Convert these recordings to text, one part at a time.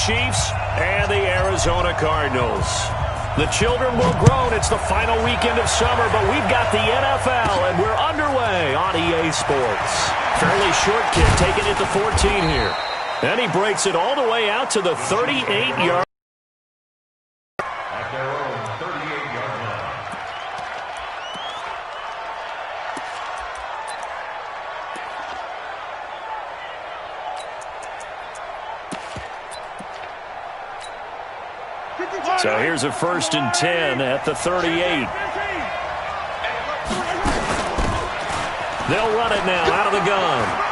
Chiefs and the Arizona Cardinals. The children will groan. It's the final weekend of summer, but we've got the NFL, and we're underway on EA Sports. Fairly short kick, taking it to 14 here. And he breaks it all the way out to the 38-yard. At their own 38-yard line. So here's a 1st and 10 at the 38. They'll run it now out of the gun.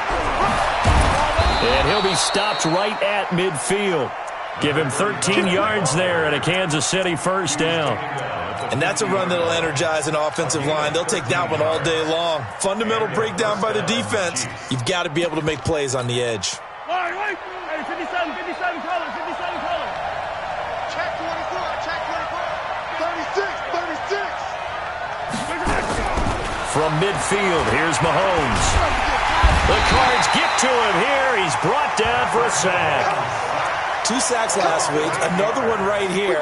And he'll be stopped right at midfield. Give him 13 yards there and a Kansas City 1st down. And that's a run that'll energize an offensive line. They'll take that one all day long. Fundamental breakdown by the defense. You've got to be able to make plays on the edge. Hey, 57 colors, 57 colors. Check 24, check 24. 36. From midfield, here's Mahomes. The Cards get to him here. He's brought down for a sack. 2 sacks last week, another one right here.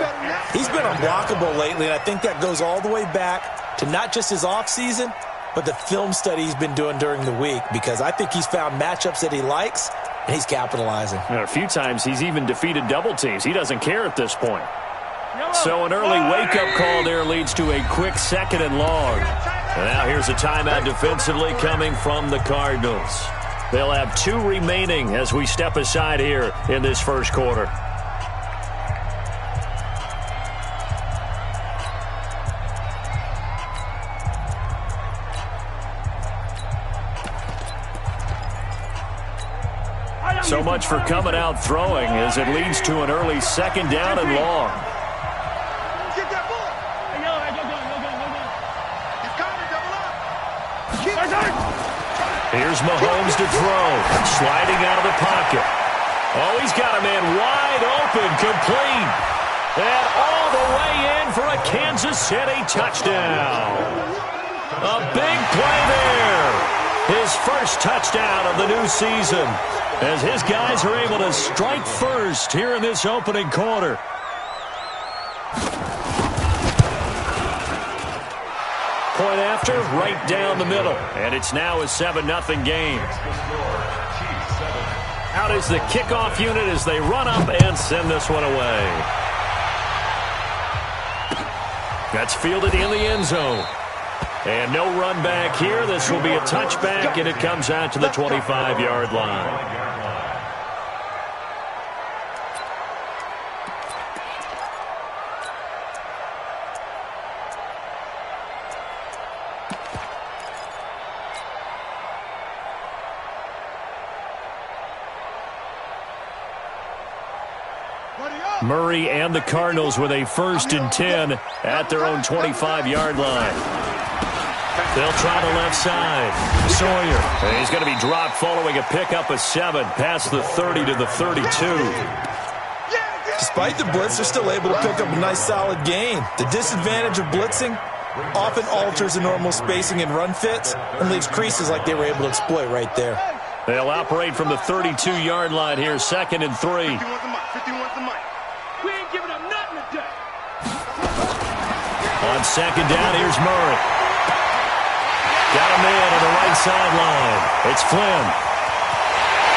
He's been unblockable lately, and I think that goes all the way back to not just his offseason, but the film study he's been doing during the week, because I think he's found matchups that he likes, and he's capitalizing. And a few times he's even defeated double teams. He doesn't care at this point. So an early wake-up call there leads to a quick 2nd and long. And now here's a timeout defensively coming from the Cardinals. They'll have 2 remaining as we step aside here in this 1st quarter. So much for coming out throwing as it leads to an early 2nd down and long. Here's Mahomes to throw. Sliding out of the pocket. Oh, he's got a man wide open, complete. And all the way in for a Kansas City touchdown. A big play there. His 1st touchdown of the new season, as his guys are able to strike first here in this opening quarter. Point after, right down the middle. And it's now a 7-0 game. Out is the kickoff unit as they run up and send this one away. That's fielded in the end zone. And no run back here. This will be a touchback, and it comes out to the 25-yard line. Murray and the Cardinals with a 1st and 10 at their own 25-yard line. They'll try the left side. Sawyer. And he's going to be dropped following a pickup of 7 past the 30 to the 32. Despite the blitz, they're still able to pick up a nice solid gain. The disadvantage of blitzing often alters the normal spacing and run fits and leaves creases like they were able to exploit right there. They'll operate from the 32-yard line here, 2nd and 3. We ain't giving up nothing today. On 2nd down, here's Murray. Got a man on the right sideline. It's Flynn.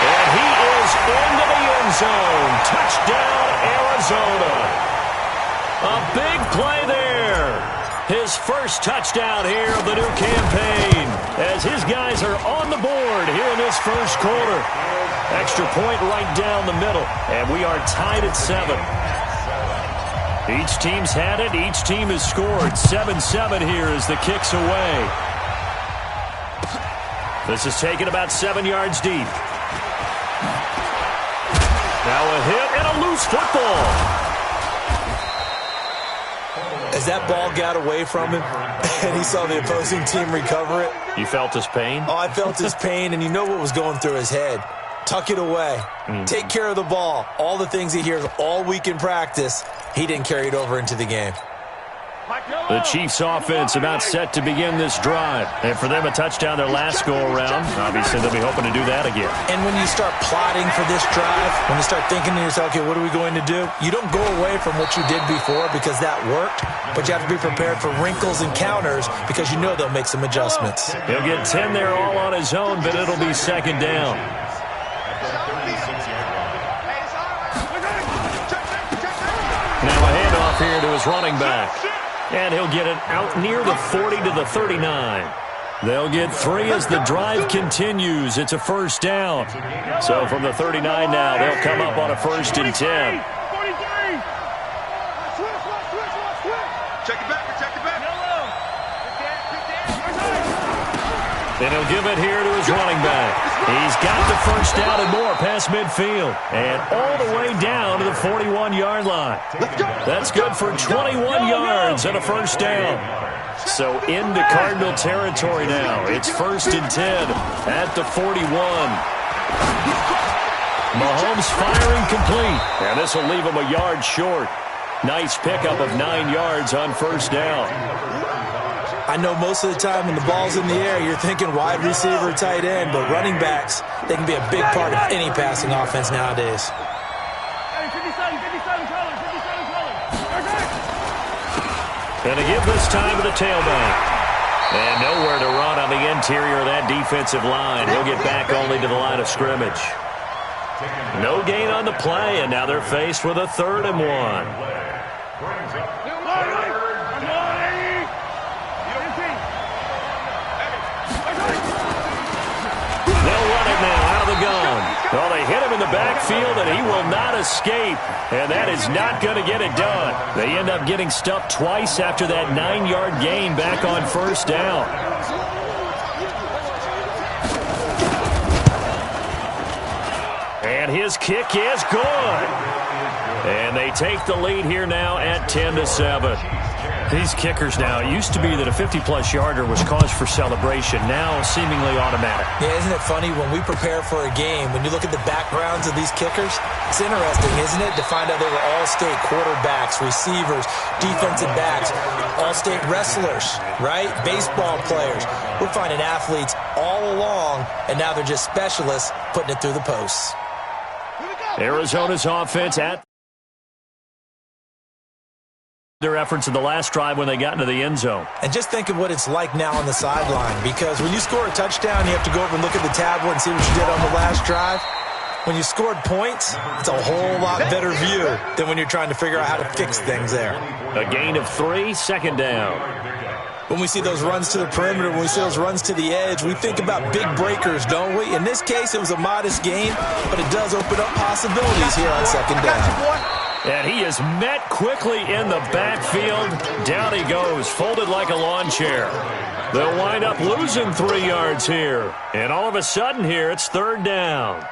And he is into the end zone. Touchdown, Arizona. A big play there. His 1st touchdown here of the new campaign, as his guys are on the board here in this 1st quarter. Extra point right down the middle, and we are tied at 7. Each team's had it. Each team has scored. 7-7 here as the kick's away. This is taken about 7 yards deep. Now a hit and a loose football. As that ball got away from him and he saw the opposing team recover it. You felt his pain? Oh, I felt his pain, and you know what was going through his head. Tuck it away. Take care of the ball. All the things he hears all week in practice, he didn't carry it over into the game. The Chiefs offense about set to begin this drive. And for them, a touchdown their last go-around. Obviously, they'll be hoping to do that again. And when you start plotting for this drive, when you start thinking to yourself, okay, what are we going to do? You don't go away from what you did before because that worked, but you have to be prepared for wrinkles and counters because you know they'll make some adjustments. He'll get 10 there all on his own, but it'll be second down. Now a handoff here to his running back. And he'll get it out near the 40 to the 39. They'll get 3 as the drive continues. It's a first down. So from the 39 now, they'll come up on a 1st and 10. And he'll give it here to his running back. He's got the first down and more past midfield. And all the way down to the 41-yard line. That's good for 21 yards and a first down. So into Cardinal territory now. It's 1st and 10 at the 41. Mahomes firing complete. And this will leave him a yard short. Nice pickup of 9 yards on first down. I know most of the time when the ball's in the air, you're thinking wide receiver, tight end, but running backs, they can be a big part of any passing offense nowadays. And to give this time to the tailback. And nowhere to run on the interior of that defensive line. He'll get back only to the line of scrimmage. No gain on the play, and now they're faced with a 3rd and 1. Well, they hit him in the backfield, and he will not escape. And that is not going to get it done. They end up getting stuffed twice after that 9-yard gain back on first down. And his kick is good. And they take the lead here now at 10-7. These kickers now, it used to be that a 50-plus yarder was cause for celebration. Now seemingly automatic. Yeah, isn't it funny when we prepare for a game, when you look at the backgrounds of these kickers, it's interesting, isn't it, to find out they were all-state quarterbacks, receivers, defensive backs, all-state wrestlers, right? Baseball players. We're finding athletes all along, and now they're just specialists putting it through the posts. Arizona's offense at their efforts in the last drive when they got into the end zone. And just think of what it's like now on the sideline, because when you score a touchdown, you have to go over and look at the tablet and see what you did on the last drive. When you scored points, it's a whole lot better view than when you're trying to figure out how to fix things there. A gain of 3, second down. When we see those runs to the perimeter, when we see those runs to the edge, we think about big breakers, don't we? In this case, it was a modest gain, but it does open up possibilities here on second down. And he is met quickly in the backfield. Down he goes, folded like a lawn chair. They'll wind up losing 3 yards here. And all of a sudden here, it's 3rd down.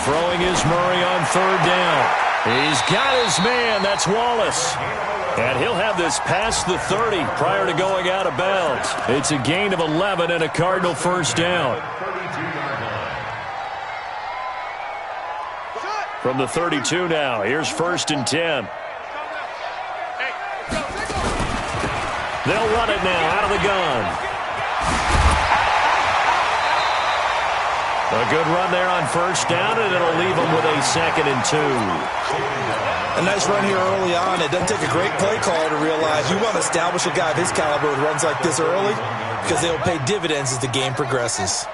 Throwing is Murray on 3rd down. He's got his man. That's Wallace. And he'll have this past the 30 prior to going out of bounds. It's a gain of 11 and a Cardinal first down. From the 32 now, here's 1st and 10. They'll run it now out of the gun. A good run there on first down, and it'll leave them with a 2nd and 2. A nice run here early on. It doesn't take a great play caller to realize you want to establish a guy of his caliber with runs like this early because they'll pay dividends as the game progresses.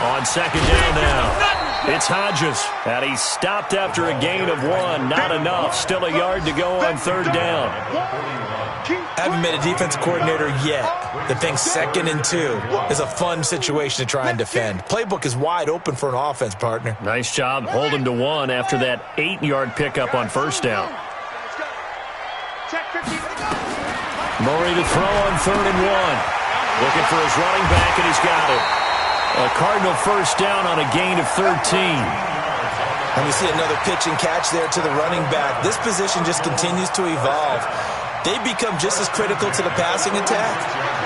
On second down now, it's Hodges. And he stopped after a gain of 1. Not enough. Still a yard to go on 3rd down. Haven't met a defensive coordinator yet that thinks 2nd and 2 is a fun situation to try and defend. Playbook is wide open for an offense, partner. Nice job holding to 1 after that 8-yard pickup on first down. Murray to throw on 3rd and 1. Looking for his running back, and he's got it. A Cardinal first down on a gain of 13. And we see another pitch and catch there to the running back. This position just continues to evolve. They become just as critical to the passing attack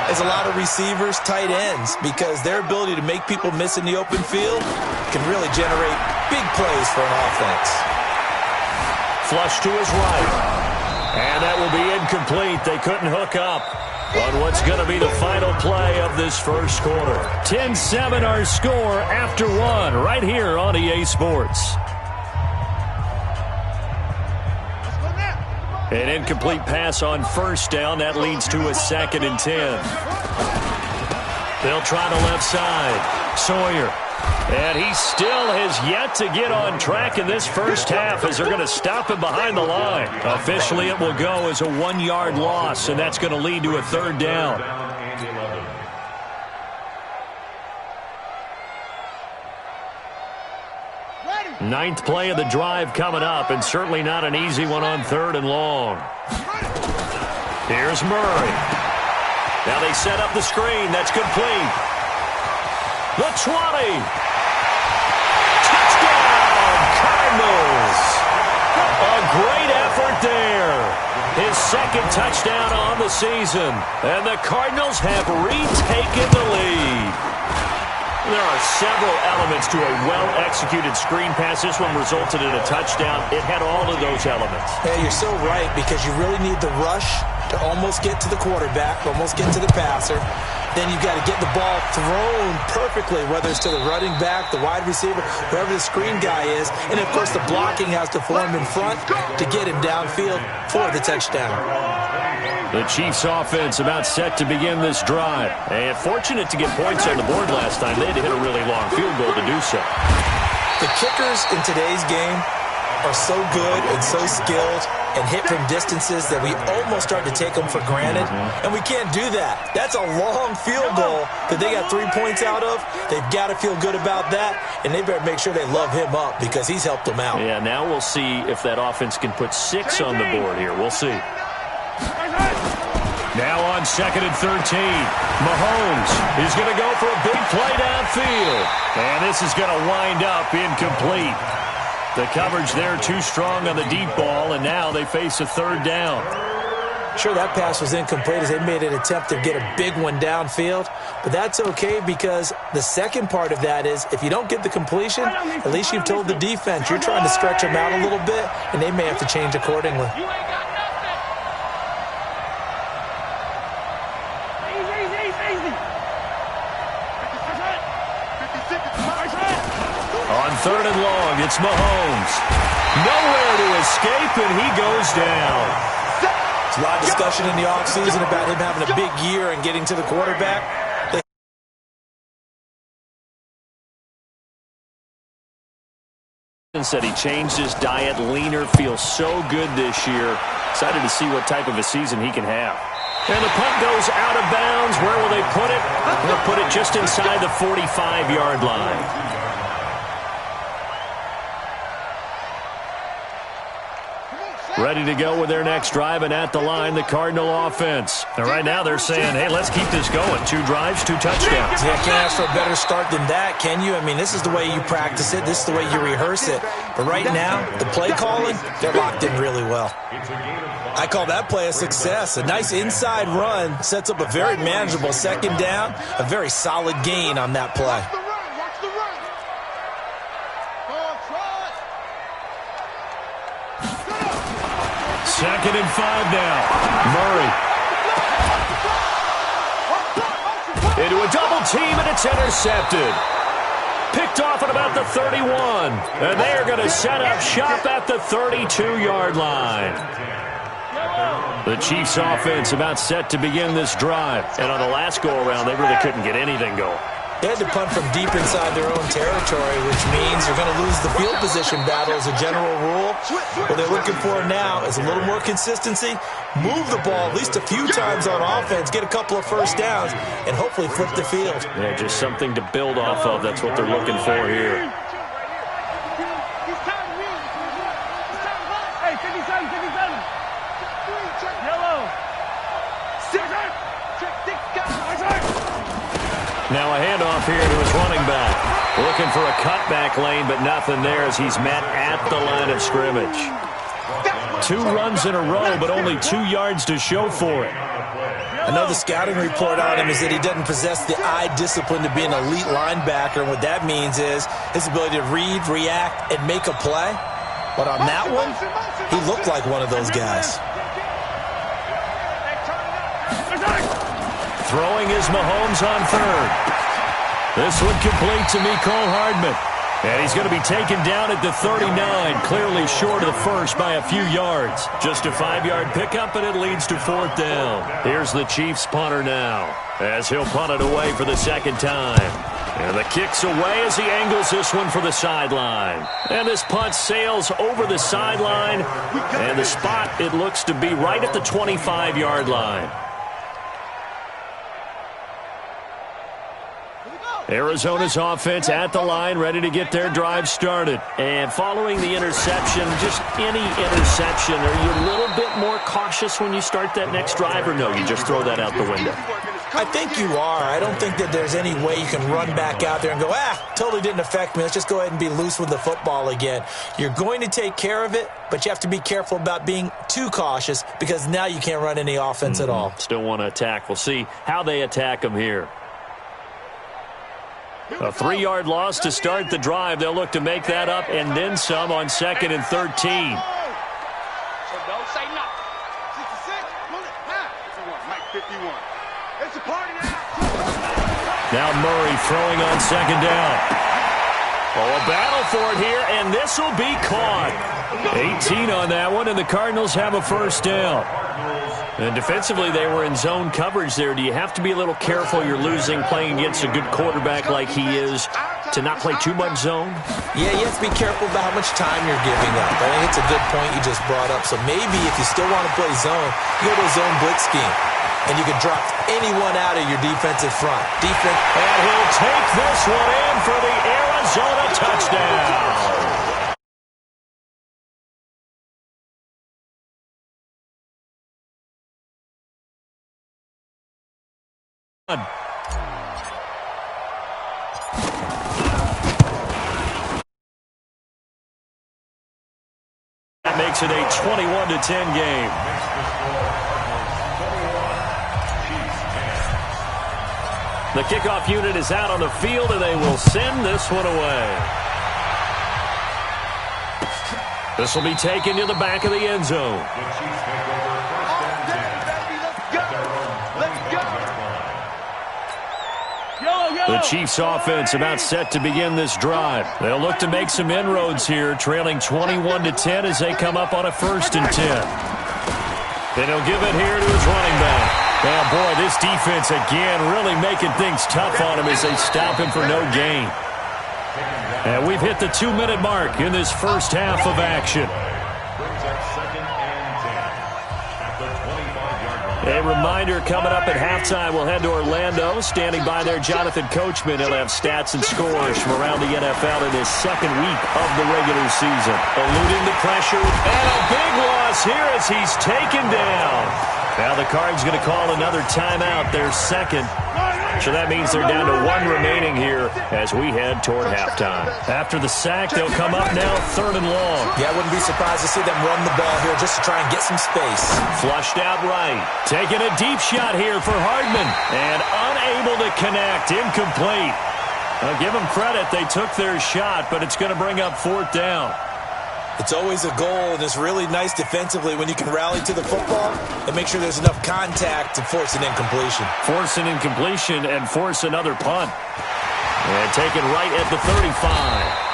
as a lot of receivers, tight ends, because their ability to make people miss in the open field can really generate big plays for an offense. Flush to his right. And that will be incomplete. They couldn't hook up on what's going to be the final play of this first quarter. 10-7 our score after 1 right here on EA Sports. An incomplete pass on first down. That leads to a 2nd and 10. They'll try the left side. Sawyer. And he still has yet to get on track in this first half as they're going to stop him behind the line. Officially, it will go as a 1-yard loss, and that's going to lead to a 3rd down. Ninth play of the drive coming up, and certainly not an easy one on 3rd and long. Here's Murray. Now they set up the screen. That's complete. The 20. Touchdown, Cardinals. A great effort there. His 2nd touchdown on the season. And the Cardinals have retaken the lead. There are several elements to a well-executed screen pass. This one resulted in a touchdown. It had all of those elements. Yeah, you're so right, because you really need the rush to almost get to the quarterback, almost get to the passer. Then you've got to get the ball thrown perfectly, whether it's to the running back, the wide receiver, whoever the screen guy is. And, of course, the blocking has to form in front to get him downfield for the touchdown. The Chiefs offense about set to begin this drive. And fortunate to get points on the board last time. They had to hit a really long field goal to do so. The kickers in today's game are so good and so skilled and hit from distances that we almost start to take them for granted. And we can't do that. That's a long field goal that they got 3 points out of. They've got to feel good about that, and they better make sure they love him up because he's helped them out. Yeah, now we'll see if that offense can put 6 on the board here. We'll see. Now on 2nd and 13, Mahomes is going to go for a big play downfield. And this is going to wind up incomplete. The coverage there too strong on the deep ball, and now they face a 3rd down. Sure, that pass was incomplete as they made an attempt to get a big one downfield. But that's okay because the second part of that is if you don't get the completion, at least you've told the defense you're trying to stretch them out a little bit, and they may have to change accordingly. On 3rd and long, it's Mahomes. Nowhere to escape, and he goes down. There's a lot of discussion in the offseason about him having a big year and getting to the quarterback. Said he changed his diet, leaner, feels so good this year. Excited to see what type of a season he can have. And the punt goes out of bounds. Where will they put it? They'll put it just inside the 45-yard line. Ready to go with their next drive, and at the line, the Cardinal offense. And right now they're saying, hey, let's keep this going. 2 drives, 2 touchdowns. Yeah, can't ask for a better start than that, can you? I mean, this is the way you practice it. This is the way you rehearse it. But right now, the play calling, they're locked in really well. I call that play a success. A nice inside run sets up a very manageable 2nd down, a very solid gain on that play. 2nd and 5 now. Murray. Into a double team, and it's intercepted. Picked off at about the 31. And they are going to set up shop at the 32-yard line. The Chiefs offense about set to begin this drive. And on the last go-around, they really couldn't get anything going. They had to punt from deep inside their own territory, which means you're going to lose the field position battle as a general rule. What they're looking for now is a little more consistency, move the ball at least a few times on offense, get a couple of first downs, and hopefully flip the field. Yeah, just something to build off of. That's what they're looking for here. Now a handoff here to his running back. Looking for a cutback lane, but nothing there as he's met at the line of scrimmage. 2 runs in a row, but only 2 yards to show for it. I know the scouting report on him is that he doesn't possess the eye discipline to be an elite linebacker. And what that means is his ability to read, react, and make a play. But on that one, he looked like one of those guys. Throwing is Mahomes on third. This one complete to Mecole Hardman. And he's going to be taken down at the 39, clearly short of the first by a few yards. Just a 5-yard pickup, and it leads to 4th down. Here's the Chiefs punter now, as he'll punt it away for the second time. And the kick's away as he angles this one for the sideline. And this punt sails over the sideline, and the spot, it looks to be right at the 25-yard line. Arizona's offense at the line, ready to get their drive started. And following the interception, just any interception, are you a little bit more cautious when you start that next drive, or no, you just throw that out the window? I think you are. I don't think that there's any way you can run back out there and go, totally didn't affect me. Let's just go ahead and be loose with the football again. You're going to take care of it, but you have to be careful about being too cautious because now you can't run any offense at all. Still want to attack. We'll see how they attack them here. A 3-yard loss to start the drive. They'll look to make that up and then some on 2nd and 13. So don't say nothing. 66, pull it, 51, Mike 51. It's a party now. Now Murray throwing on 2nd down. Oh, a battle for it here, and this will be caught. 18 on that one, and the Cardinals have a 1st down. And defensively, they were in zone coverage there. Do you have to be a little careful? You're losing, playing against a good quarterback like he is, to not play too much zone? Yeah, you have to be careful about how much time you're giving up. I think it's a good point you just brought up. So maybe if you still want to play zone, you go to a zone blitz scheme. And you can drop anyone out of your defensive front. And he'll take this one in for the Arizona touchdown. That makes it a 21-10 game. The kickoff unit is out on the field, and they will send this one away. This will be taken to the back of the end zone. The Chiefs offense about set to begin this drive. They'll look to make some inroads here, trailing 21-10 as they come up on a 1st and 10. Then he'll give it here to his running back. Oh, boy, this defense again really making things tough on him as they stop him for no gain. And we've hit the 2-minute mark in this first half of action. A reminder, coming up at halftime, we'll head to Orlando. Standing by there, Jonathan Coachman. He'll have stats and scores from around the NFL in his 2nd week of the regular season. Eluding the pressure, and a big loss here as he's taken down. Now the Cards going to call another timeout, their 2nd. So that means they're down to 1 remaining here as we head toward halftime. After the sack, they'll come up now 3rd and long. Yeah, I wouldn't be surprised to see them run the ball here just to try and get some space. Flushed out right. Taking a deep shot here for Hardman. And unable to connect. Incomplete. I'll give them credit. They took their shot, but it's going to bring up 4th down. It's always a goal, and it's really nice defensively when you can rally to the football and make sure there's enough contact to force an incompletion. Force an incompletion and force another punt. And take it right at the 35.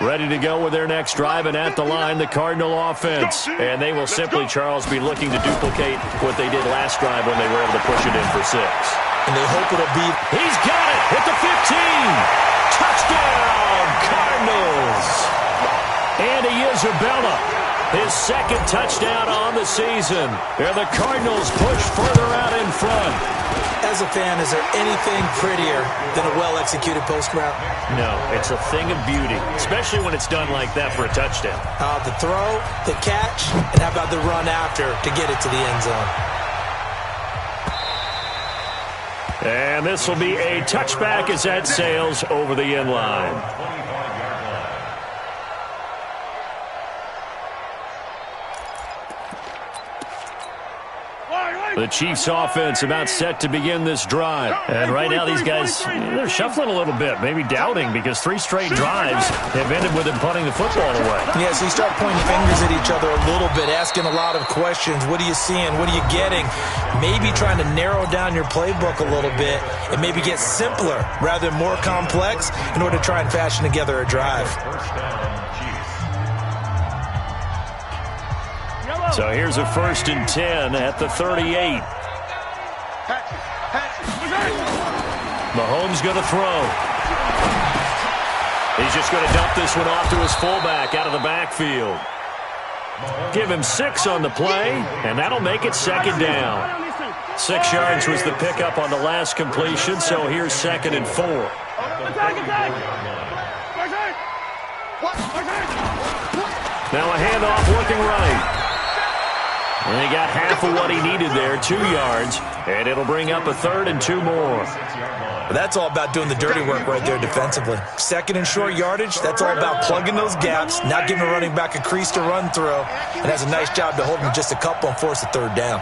Ready to go with their next drive, and at the line, the Cardinal offense. And they will simply, Charles, be looking to duplicate what they did last drive when they were able to push it in for 6. And they hope it'll be... He's got it at the 15. Touchdown, Cardinals. And Isabella His second touchdown on the season. And the Cardinals push further out in front. As a fan, is there anything prettier than a well-executed post route? No, it's a thing of beauty, especially when it's done like that for a touchdown. The throw, the catch, and how about the run after to get it to the end zone? And this will be a touchback as that sails over the end line. The Chiefs offense about set to begin this drive. And right now these guys, they're shuffling a little bit, maybe doubting, because 3 straight drives have ended with them punting the football away. Yeah, so you start pointing fingers at each other a little bit, asking a lot of questions. What are you seeing? What are you getting? Maybe trying to narrow down your playbook a little bit and maybe get simpler rather than more complex in order to try and fashion together a drive. So here's a 1st and 10 at the 38. Mahomes going to throw. He's just going to dump this one off to his fullback out of the backfield. Give him 6 on the play, and that'll make it 2nd down. 6 yards was the pickup on the last completion, so here's 2nd and 4. Now a handoff working right. And he got half of what he needed there, 2 yards, and it'll bring up a 3rd and 2 more. But that's all about doing the dirty work right there defensively. 2nd and short yardage, that's all about plugging those gaps, not giving a running back a crease to run through, and has a nice job to hold him just a couple and force a 3rd down.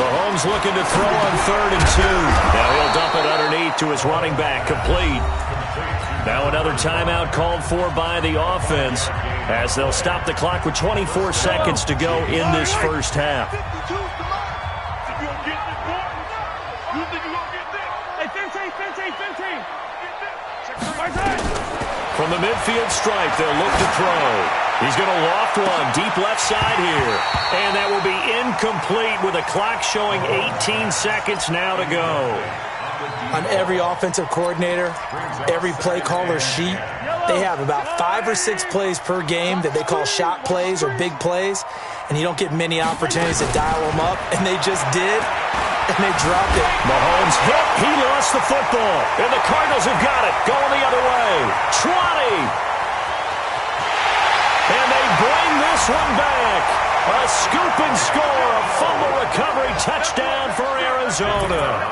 Mahomes looking to throw on 3rd and 2. Now he'll dump it underneath to his running back, complete. Now another timeout called for by the offense as they'll stop the clock with 24 seconds to go in this first half. From the midfield stripe, they'll look to throw. He's going to loft one deep left side here. And that will be incomplete with a clock showing 18 seconds now to go. On every offensive coordinator, every play caller sheet, they have about 5 or 6 plays per game that they call shot plays or big plays, and you don't get many opportunities to dial them up, and they just did, and they dropped it. Mahomes hit. He lost the football, and the Cardinals have got it. Going the other way. 20. And they bring this one back. A scoop and score, a fumble recovery touchdown for Arizona.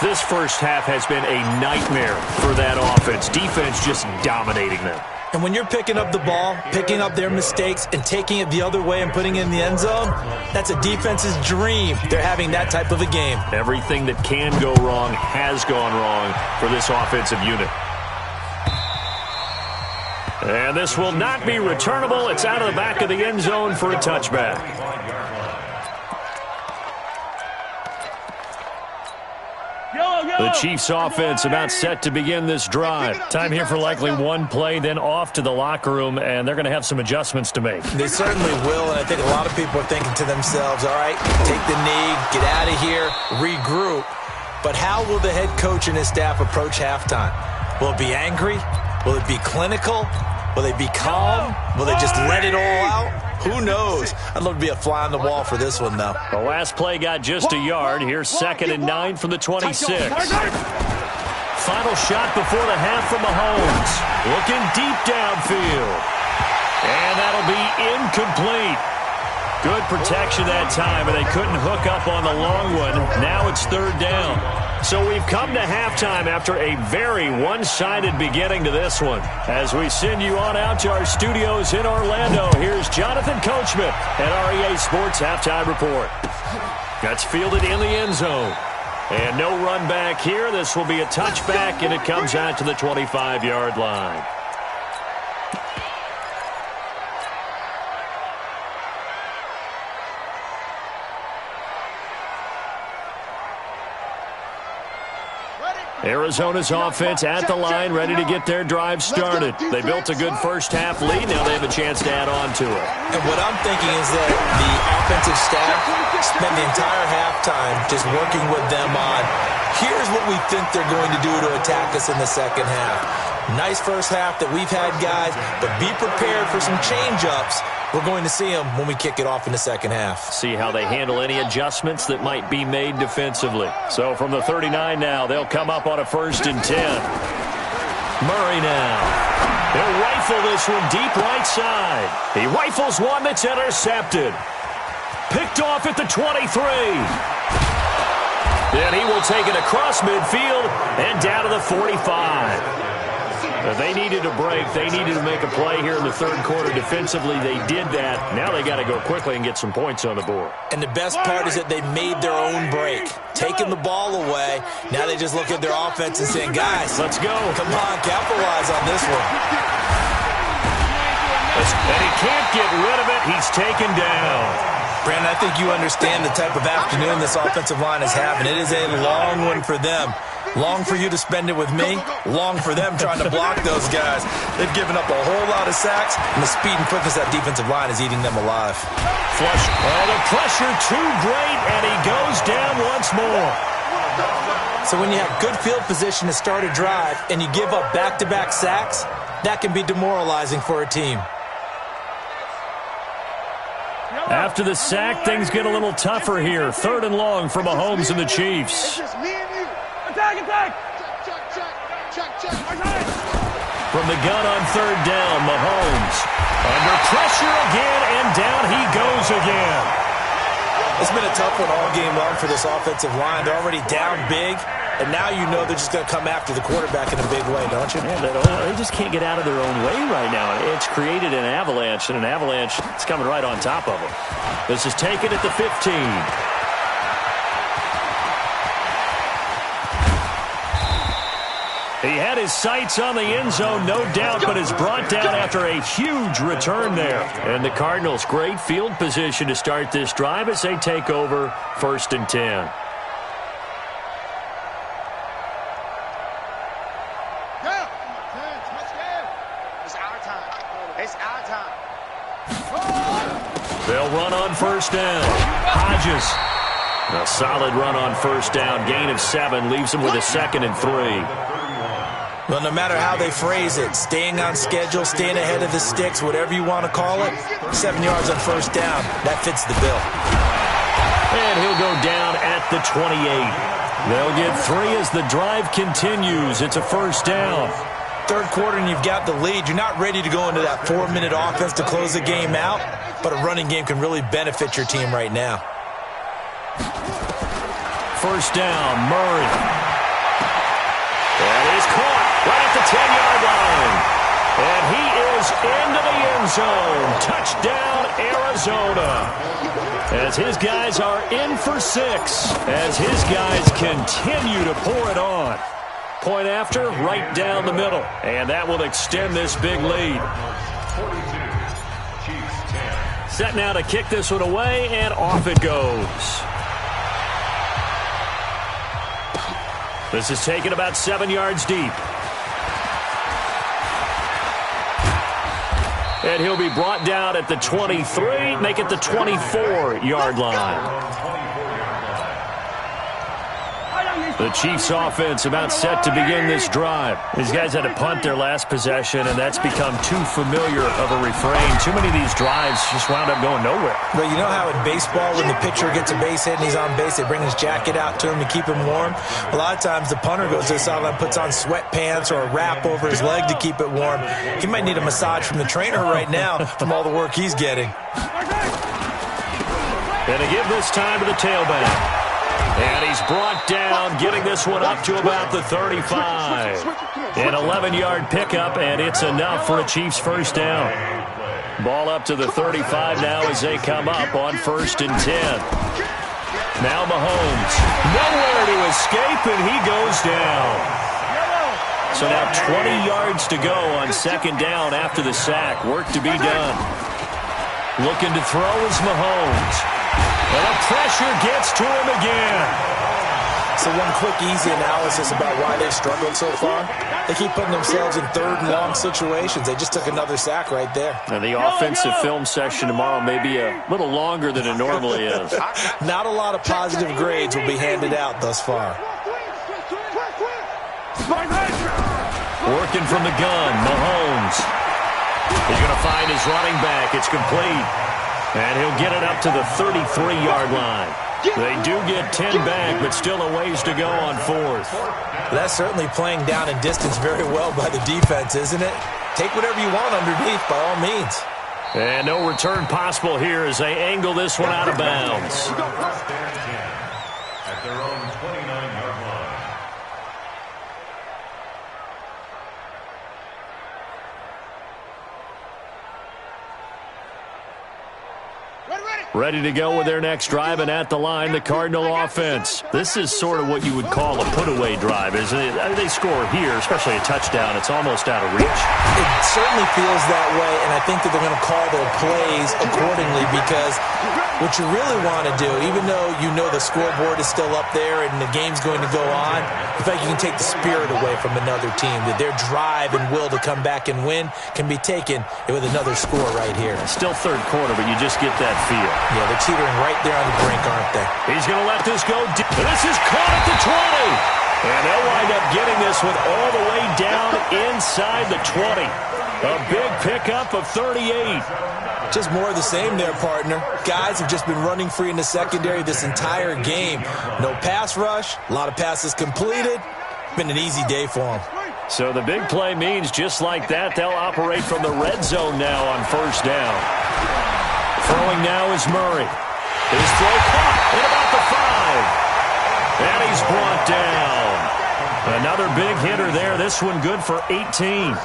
This first half has been a nightmare for that offense. Defense just dominating them. And when you're picking up the ball, picking up their mistakes, and taking it the other way and putting it in the end zone, that's a defense's dream. They're having that type of a game. Everything that can go wrong has gone wrong for this offensive unit. And this will not be returnable. It's out of the back of the end zone for a touchback. The Chiefs offense about set to begin this drive. Time here for likely one play, then off to the locker room, and they're going to have some adjustments to make. They certainly will, and I think a lot of people are thinking to themselves, all right, take the knee, get out of here, regroup. But how will the head coach and his staff approach halftime? Will it be angry? Will it be clinical? Will they be calm? Will they just let it all out? Who knows? I'd love to be a fly on the wall for this one, though. The last play got just a yard. Here's 2nd and 9 from the 26. Final shot before the half from Mahomes. Looking deep downfield. And that'll be incomplete. Good protection that time, and they couldn't hook up on the long one. Now it's 3rd down. So we've come to halftime after a very one-sided beginning to this one. As we send you on out to our studios in Orlando, here's Jonathan Coachman at REA Sports Halftime Report. That's fielded in the end zone. And no run back here. This will be a touchback, and it comes out to the 25-yard line. Arizona's offense at the line, ready to get their drive started. They built a good first-half lead. Now they have a chance to add on to it. And what I'm thinking is that the offensive staff spent the entire halftime just working with them on Here's what we think they're going to do to attack us in the second half. Nice first half that we've had, guys, but be prepared for some change-ups. We're going to see them when we kick it off in the second half. See how they handle any adjustments that might be made defensively. So from the 39 now, they'll come up on a 1st and 10. Murray now. He'll rifle this one deep right side. He rifles one that's intercepted. Picked off at the 23. Then he will take it across midfield and down to the 45. They needed a break. They needed to make a play here in the third quarter. Defensively, they did that. Now they got to go quickly and get some points on the board. And the best part is that they made their own break. Taking the ball away. Now they just look at their offense and saying, guys, let's go. Come on, capitalize on this one. And he can't get rid of it. He's taken down. Brandon, I think you understand the type of afternoon this offensive line is having. It is a long one for them. Long for you to spend it with me. Long for them trying to block those guys. They've given up a whole lot of sacks, and the speed and quickness of that defensive line is eating them alive. Flush. Oh, the pressure too great, and he goes down once more. So when you have good field position to start a drive and you give up back-to-back sacks, that can be demoralizing for a team. After the sack, things get a little tougher here. 3rd and long for Mahomes and the Chiefs. Attack! From the gun on 3rd down, Mahomes. Under pressure again, and down he goes again. It's been a tough one all game long for this offensive line. They're already down big, and now you know they're just going to come after the quarterback in a big way, don't you? Yeah, they just can't get out of their own way right now. It's created an avalanche, and an avalanche is coming right on top of them. This is taken at the 15. He had his sights on the end zone, no doubt, but is brought down after a huge return there. And the Cardinals, great field position to start this drive as they take over 1st and 10. It's our time. They'll run on 1st down. Hodges. A solid run on 1st down. Gain of 7 leaves him with a 2nd and 3. Well, no matter how they phrase it, staying on schedule, staying ahead of the sticks, whatever you want to call it, 7 yards on 1st down, that fits the bill. And he'll go down at the 28. They'll get 3 as the drive continues. It's a 1st down. Third quarter and you've got the lead. You're not ready to go into that 4-minute offense to close the game out, but a running game can really benefit your team right now. 1st down, Murray. And he's caught right at the 10-yard line. And he is into the end zone. Touchdown, Arizona. As his guys are in for 6. As his guys continue to pour it on. Point after, right down the middle. And that will extend this big lead. 42. Chiefs 10. Set now to kick this one away, and off it goes. This is taken about 7 yards deep. And he'll be brought down at the 23, make it the 24-yard line. The Chiefs offense about set to begin this drive. These guys had to punt their last possession, and that's become too familiar of a refrain. Too many of these drives just wound up going nowhere. But you know how in baseball, when the pitcher gets a base hit and he's on base, they bring his jacket out to him to keep him warm? A lot of times the punter goes to the sideline, puts on sweatpants or a wrap over his leg to keep it warm. He might need a massage from the trainer right now from all the work he's getting. And to give this time to the tailback. And he's brought down, getting this one up to about the 35. An 11-yard pickup, and it's enough for a Chiefs 1st down. Ball up to the 35 now as they come up on 1st and 10. Now Mahomes. Nowhere to escape, and he goes down. So now 20 yards to go on 2nd down after the sack. Work to be done. Looking to throw is Mahomes. And the pressure gets to him again. So one quick, easy analysis about why they've struggled so far. They keep putting themselves in 3rd and long situations. They just took another sack right there. And the offensive film section tomorrow may be a little longer than it normally is. Not a lot of positive grades will be handed out thus far. Working from the gun, Mahomes. He's going to find his running back. It's complete. And he'll get it up to the 33-yard line. They do get 10 back, but still a ways to go on fourth. That's certainly playing down in distance very well by the defense, isn't it? Take whatever you want underneath, by all means. And no return possible here as they angle this one out of bounds. First and 10 at their own 29-yard line. Ready to go with their next drive, and at the line, the Cardinal offense. This is sort of what you would call a put-away drive, isn't it? They score here, especially a touchdown. It's almost out of reach. It certainly feels that way, and I think that they're going to call their plays accordingly because what you really want to do, even though you know the scoreboard is still up there and the game's going to go on, in fact, you can take the spirit away from another team, that their drive and will to come back and win can be taken with another score right here. Still third quarter, but you just get that feel. Yeah, they're teetering right there on the brink, aren't they? He's going to let this go. This is caught at the 20. And they'll wind up getting this one all the way down inside the 20. A big pickup of 38. Just more of the same there, partner. Guys have just been running free in the secondary this entire game. No pass rush, a lot of passes completed. Been an easy day for them. So the big play means just like that, they'll operate from the red zone now on first down. Throwing now is Murray. His throw caught at about the 5. And he's brought down. Another big hitter there. This one good for 18.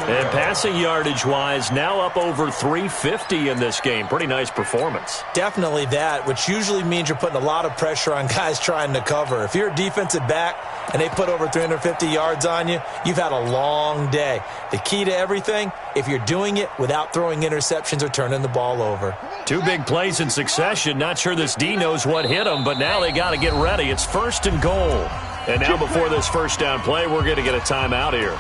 And passing yardage-wise, now up over 350 in this game. Pretty nice performance. Definitely that, which usually means you're putting a lot of pressure on guys trying to cover. If you're a defensive back and they put over 350 yards on you, you've had a long day. The key to everything, if you're doing it without throwing interceptions or turning the ball over. Two big plays in succession. Not sure this D knows what hit him, but now they got to get ready. It's first and goal. And now before this first down play, we're going to get a timeout here.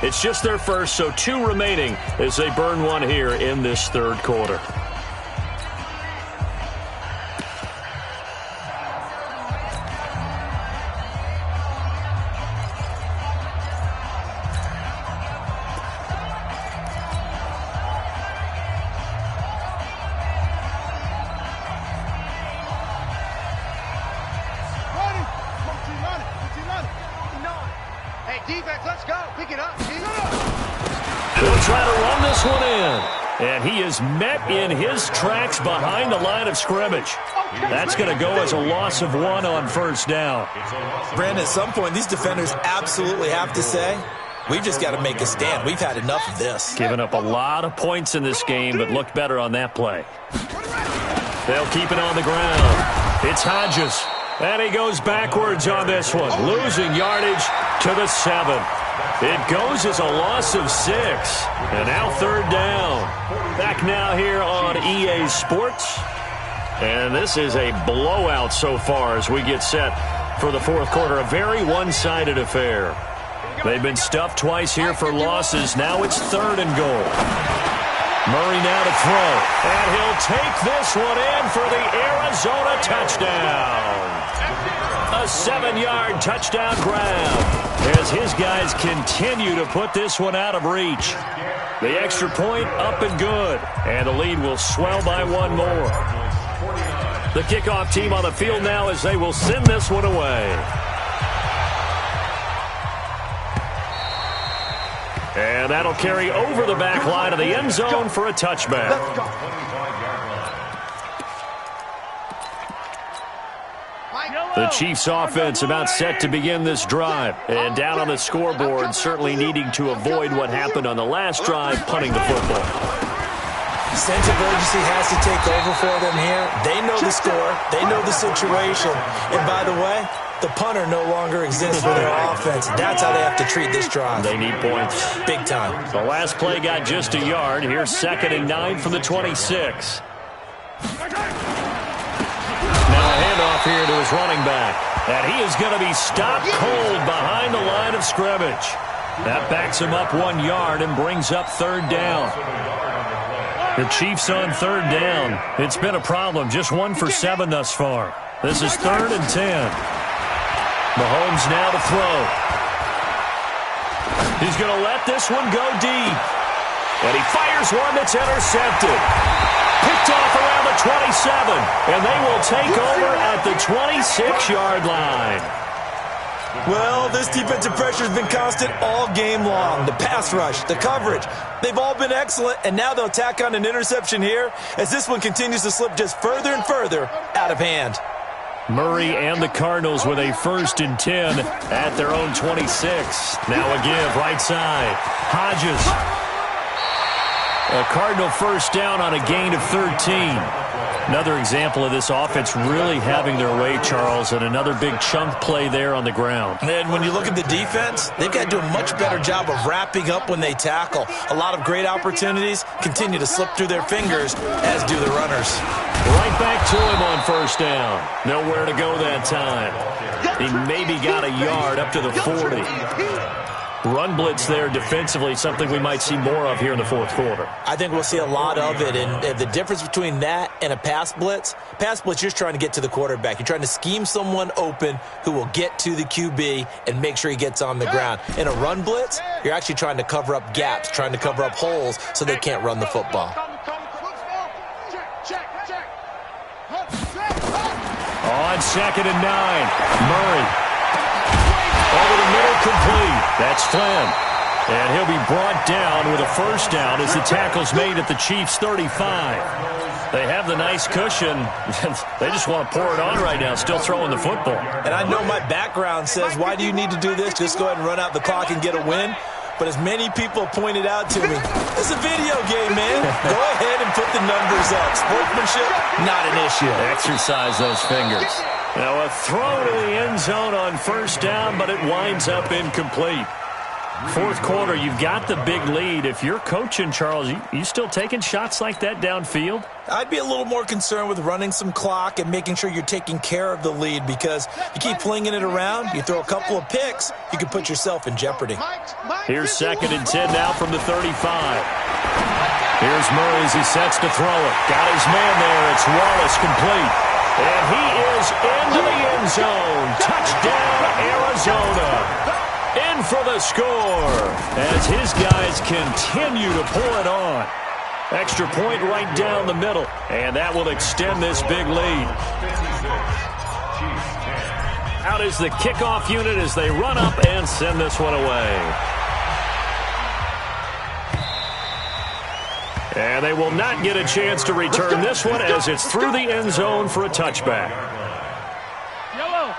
It's just their first, so 2 remaining as they burn one here in this third quarter. They'll try to run this one in. And he is met in his tracks behind the line of scrimmage. That's going to go as a loss of 1 on first down. Brandon, at some point, these defenders absolutely have to say, we've just got to make a stand. We've had enough of this. Giving up a lot of points in this game, but looked better on that play. They'll keep it on the ground. It's Hodges. And he goes backwards on this one, losing yardage to the 7. It goes as a loss of 6. And now third down. Back now here on EA Sports. And this is a blowout so far as we get set for the fourth quarter. A very one-sided affair. They've been stuffed twice here for losses. Now it's third and goal. Murray now to throw. And he'll take this one in for the Arizona touchdown. A 7-yard touchdown grab as his guys continue to put this one out of reach. The extra point up and good. And the lead will swell by 1 more. The kickoff team on the field now as they will send this one away. And that'll carry over the back line of the end zone for a touchback. The Chiefs offense about set to begin this drive. And down on the scoreboard, certainly needing to avoid what happened on the last drive, punting the football. Sense of urgency has to take over for them here. They know the score. They know the situation. And by the way, the punter no longer exists for their offense. That's how they have to treat this drive. They need points. Big time. The last play got just a yard. Here's 2nd and 9 from the 26. Now a handoff here to his running back. And he is going to be stopped cold behind the line of scrimmage. That backs him up 1 yard and brings up third down. The Chiefs on third down. It's been a problem. Just 1 for 7 thus far. This is 3rd and 10. Mahomes now to throw. He's going to let this one go deep. And he fires one that's intercepted. Picked off around the 27. And they will take over at the 26-yard line. Well, this defensive pressure has been constant all game long. The pass rush, the coverage, they've all been excellent. And now they'll tack on an interception here as this one continues to slip just further and further out of hand. Murray and the Cardinals with a 1st and 10 at their own 26. Now a give right side. Hodges. A Cardinal first down on a gain of 13. Another example of this offense really having their way, Charles, and another big chunk play there on the ground. And when you look at the defense, they've got to do a much better job of wrapping up when they tackle. A lot of great opportunities continue to slip through their fingers, as do the runners. Right back to him on first down. Nowhere to go that time. He maybe got a yard up to the 40. Run blitz there defensively, something we might see more of here in the fourth quarter. I think we'll see a lot of it, and the difference between that and a pass blitz, you're just trying to get to the quarterback. You're trying to scheme someone open who will get to the QB and make sure he gets on the ground. In a run blitz, you're actually trying to cover up gaps, trying to cover up holes so they can't run the football. On 2nd and 9, Murray. Over the middle, complete. That's Flynn. And he'll be brought down with a first down as the tackle's made at the Chiefs' 35. They have the nice cushion. They just want to pour it on right now, still throwing the football. And I know my background says, why do you need to do this? Just go ahead and run out the clock and get a win. But as many people pointed out to me, it's a video game, man. Go ahead and put the numbers up. Sportsmanship, not an issue. Exercise those fingers. Now a throw to the end zone on first down, but it winds up incomplete. Fourth quarter, you've got the big lead. If you're coaching, Charles, you still taking shots like that downfield? I'd be a little more concerned with running some clock and making sure you're taking care of the lead, because you keep flinging it around, you throw a couple of picks, you can put yourself in jeopardy. Here's 2nd and 10 now from the 35. Here's Murray as he sets to throw it. Got his man there. It's Wallace, complete. And he is into the end zone. Touchdown, Arizona. In for the score as his guys continue to pull it on. Extra point right down the middle, and that will extend this big lead. Out is the kickoff unit as they run up and send this one away. And they will not get a chance to return this one as it's through the end zone for a touchback.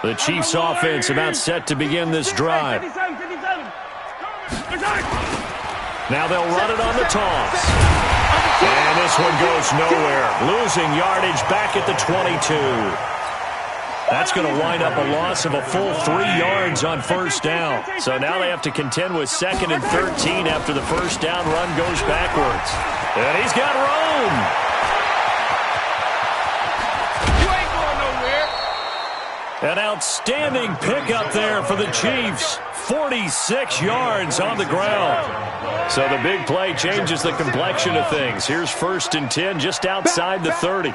The Chiefs offense about set to begin this drive. Now they'll run it on the toss. And this one goes nowhere. Losing yardage back at the 22. That's going to wind up a loss of a full 3 yards on first down. So now they have to contend with 2nd and 13 after the first down run goes backwards. And he's got room. An outstanding pickup there for the Chiefs. 46 yards on the ground. So the big play changes the complexion of things. Here's 1st and 10 just outside the 30.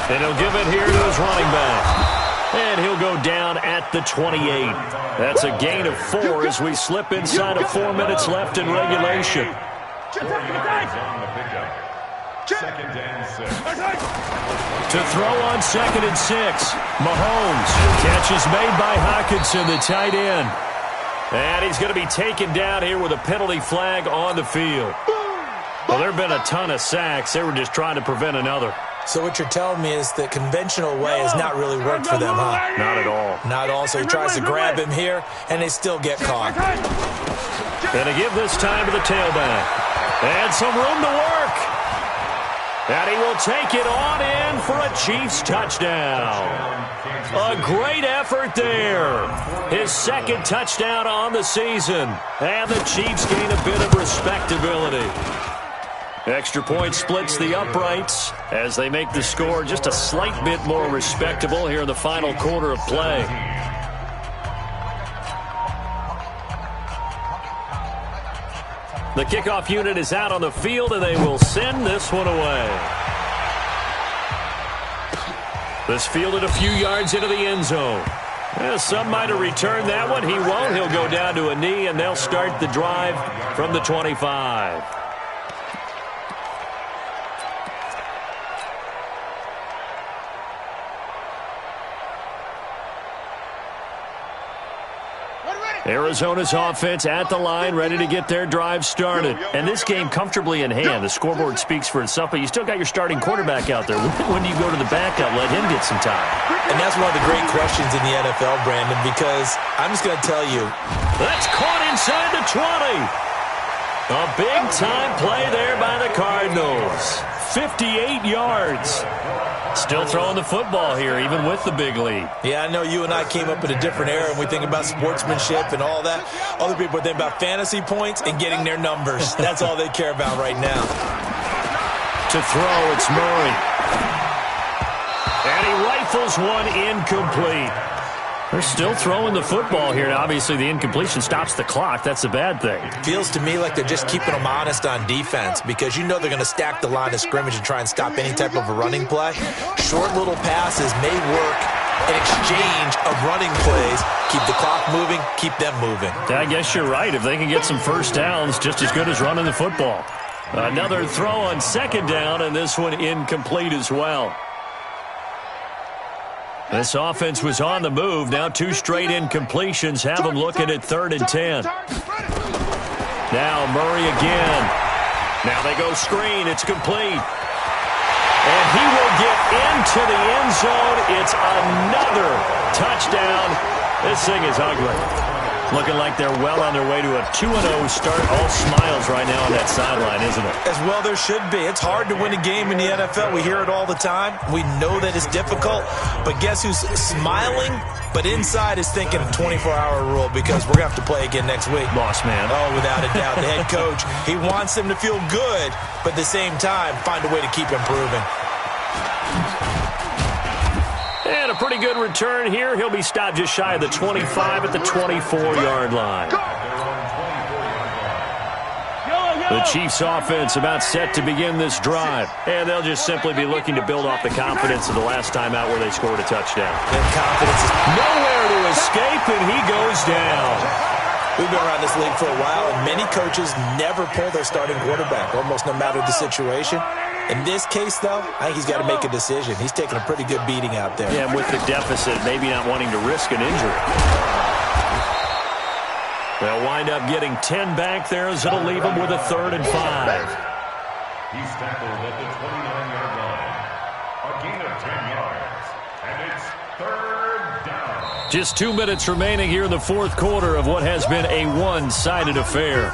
And he'll give it here to his running back. And he'll go down at the 28. That's a gain of 4 as we slip inside of 4 minutes left in regulation. 2nd and 6. To throw on 2nd and 6. Mahomes. Catch is made by Hockenson, the tight end. And he's going to be taken down here with a penalty flag on the field. Well, there have been a ton of sacks. They were just trying to prevent another. So what you're telling me is the conventional way has not really worked for them, huh? Not at all. Not at all. So he tries to grab him here, and they still get caught. And to give this time to the tailback. And some room to work. And he will take it on in for a Chiefs touchdown. A great effort there. His 2nd touchdown on the season. And the Chiefs gain a bit of respectability. Extra point splits the uprights as they make the score just a slight bit more respectable here in the final quarter of play. The kickoff unit is out on the field, and they will send this one away. This fielded a few yards into the end zone. Yeah, some might have returned that one. He won't. He'll go down to a knee, and they'll start the drive from the 25. Arizona's offense at the line, ready to get their drive started. And this game comfortably in hand. The scoreboard speaks for itself, but you still got your starting quarterback out there. When do you go to the backup? Let him get some time. And that's one of the great questions in the NFL, Brandon, because I'm just going to tell you. That's caught inside the 20. A big-time play there by the Cardinals. 58 yards. Still throwing the football here, even with the big lead. Yeah, I know you and I came up in a different era, and we think about sportsmanship and all that. Other people think about fantasy points and getting their numbers. That's all they care about right now. To throw, it's Murray. And he rifles one incomplete. They're still throwing the football here. Now, obviously, the incompletion stops the clock. That's a bad thing. Feels to me like they're just keeping them honest on defense because you know they're going to stack the line of scrimmage and try and stop any type of a running play. Short little passes may work in exchange of running plays. Keep the clock moving, keep them moving. I guess you're right. If they can get some first downs, just as good as running the football. Another throw on second down, and this one incomplete as well. This offense was on the move. Now 2 straight incompletions have them looking at 3rd and 10. Now Murray again. Now they go screen. It's complete. And he will get into the end zone. It's another touchdown. This thing is ugly. Looking like they're well on their way to a 2-0 start. All smiles right now on that sideline, isn't it? As well there should be. It's hard to win a game in the NFL. We hear it all the time. We know that it's difficult. But guess who's smiling, but inside is thinking 24-hour rule because we're going to have to play again next week. Boss man. Oh, without a doubt. The head coach, he wants them to feel good, but at the same time, find a way to keep improving. And a pretty good return here. He'll be stopped just shy of the 25 at the 24-yard line. The Chiefs' offense about set to begin this drive. And they'll just simply be looking to build off the confidence of the last time out where they scored a touchdown. And confidence is nowhere to escape, and he goes down. We've been around this league for a while, and many coaches never pull their starting quarterback, almost no matter the situation. In this case, though, I think he's got to make a decision. He's taking a pretty good beating out there. Yeah, with the deficit, maybe not wanting to risk an injury. They'll wind up getting 10 back there as it'll leave them with a 3rd and 5. He's tackled at the 29-yard line. A gain of 10 yards. And it's 3rd down. Just 2 minutes remaining here in the 4th quarter of what has been a one-sided affair.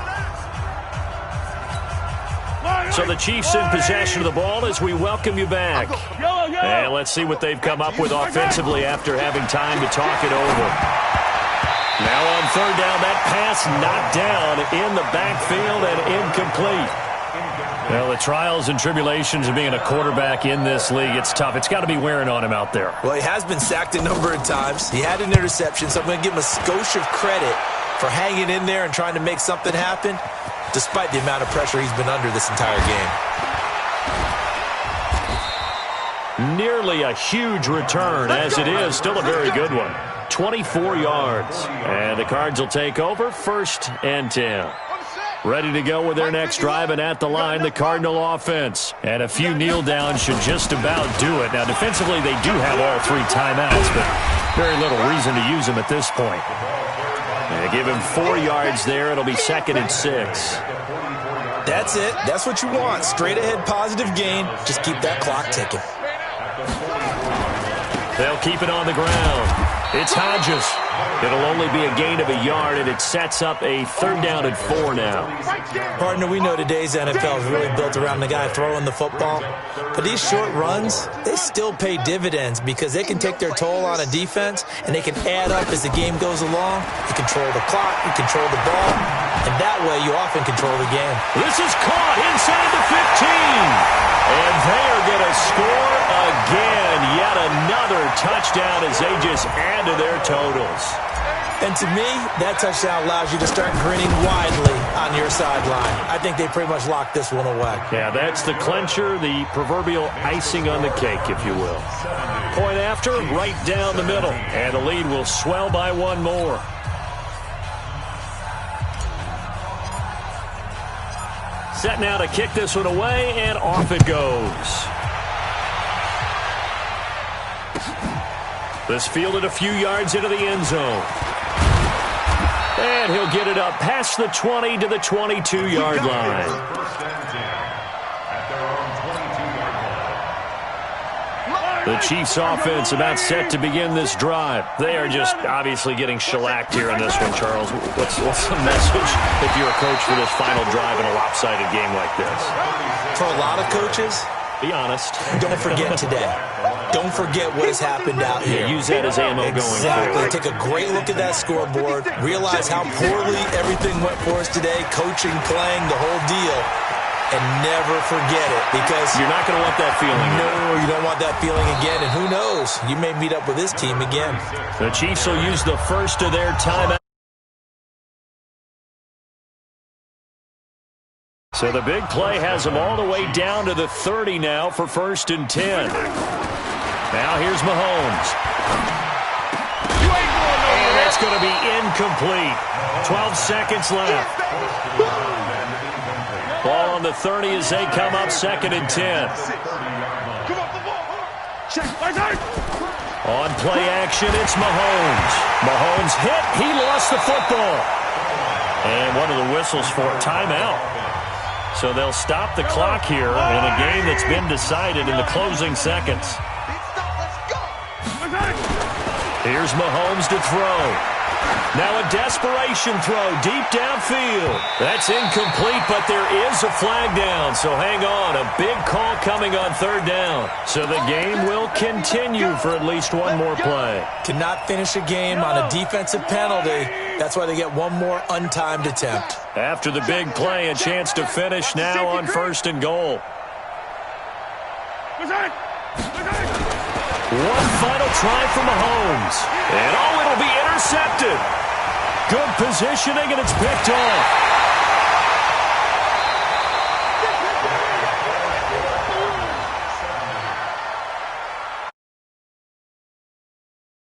So the Chiefs in possession of the ball as we welcome you back. And let's see what they've come up with offensively after having time to talk it over. Now on 3rd down, that pass knocked down in the backfield and incomplete. Well, the trials and tribulations of being a quarterback in this league, it's tough. It's got to be wearing on him out there. Well, he has been sacked a number of times. He had an interception, so I'm going to give him a skosh of credit for hanging in there and trying to make something happen, despite the amount of pressure he's been under this entire game. Nearly a huge return, as it is. Still a very good one. 24 yards. And the Cards will take over 1st and 10. Ready to go with their next drive, and at the line, the Cardinal offense. And a few kneel downs should just about do it. Now, defensively, they do have all 3 timeouts, but very little reason to use them at this point. They give him 4 yards there. It'll be 2nd and 6. That's it. That's what you want. Straight ahead positive gain. Just keep that clock ticking. They'll keep it on the ground. It's Hodges. It'll only be a gain of a yard, and it sets up a 3rd down and 4 now. Partner, we know today's NFL is really built around the guy throwing the football. But these short runs, they still pay dividends because they can take their toll on a defense, and they can add up as the game goes along. You control the clock, you control the ball. And that way, you often control the game. This is caught inside the 15. And they are going to score again. Yet another touchdown as they just add to their totals. And to me, that touchdown allows you to start grinning widely on your sideline. I think they pretty much locked this one away. Yeah, that's the clincher, the proverbial icing on the cake, if you will. Point after, right down the middle. And the lead will swell by one more. Set now to kick this one away, and off it goes. This fielded a few yards into the end zone. And he'll get it up past the 20 to the 22-yard line. The Chiefs offense about set to begin this drive. They are just obviously getting shellacked here in this one, Charles. What's the message if you're a coach for this final drive in a lopsided game like this? For a lot of coaches, be honest. Don't forget today. Don't forget what has happened out here. Use that as ammo going forward. Take a great look at that scoreboard. Realize how poorly everything went for us today. Coaching, playing, the whole deal. And never forget it, because you're not going to want that feeling. No, you don't want that feeling again. And who knows? You may meet up with this team again. The Chiefs will use the first of their timeout. So the big play has them all the way down to the 30 now for 1st and 10. Now here's Mahomes. And it's going to be incomplete. 12 seconds left. Ball on the 30 as they come up 2nd and 10. On play action, it's Mahomes. Mahomes hit. He lost the football. And one of the whistles for timeout. So they'll stop the clock here in a game that's been decided in the closing seconds. Here's Mahomes to throw. Now a desperation throw deep downfield. That's incomplete, but there is a flag down. So hang on, a big call coming on 3rd down. So the game will continue for at least one more play. Cannot finish a game on a defensive penalty. That's why they get one more untimed attempt. After the big play, a chance to finish now on 1st and goal. One final try for Mahomes. And it'll be intercepted. Good positioning, and it's picked off.